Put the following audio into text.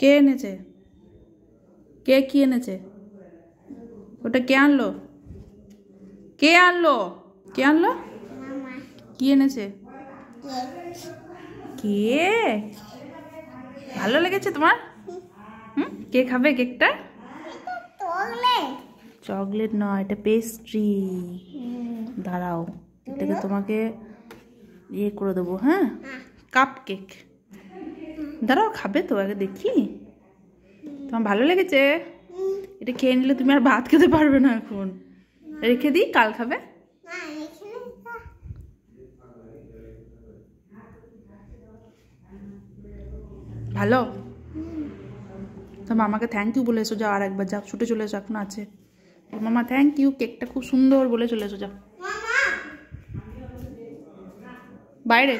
কে এনেছে? কে কি এনেছে? ওটা কে আনলো? কে আনলো? কে আনলো? কি এনেছে? কে? ভালো লেগেছে তোমার? কে খাবে কেকটা? চকলেট নয়, এটা পেস্ট্রি। দাঁড়াও, এটাকে তোমাকে ইয়ে করে দেবো। হ্যাঁ, কাপ কেক। দাঁড়াও, খাবে তো, আগে দেখি। তোমার ভালো লেগেছে? এটা খেয়ে নিলে তুমি আর ভাত খেতে পারবে না, এখন রেখে দিই, কাল খাবে। ভালো? তো মামাকে থ্যাংক ইউ বলে এসো, যাও আর একবার, যাও ছুটে চলে এসো, এখন আছে। মামা থ্যাংক ইউ, কেকটা খুব সুন্দর বলে চলে এসো, যাও বাইরে।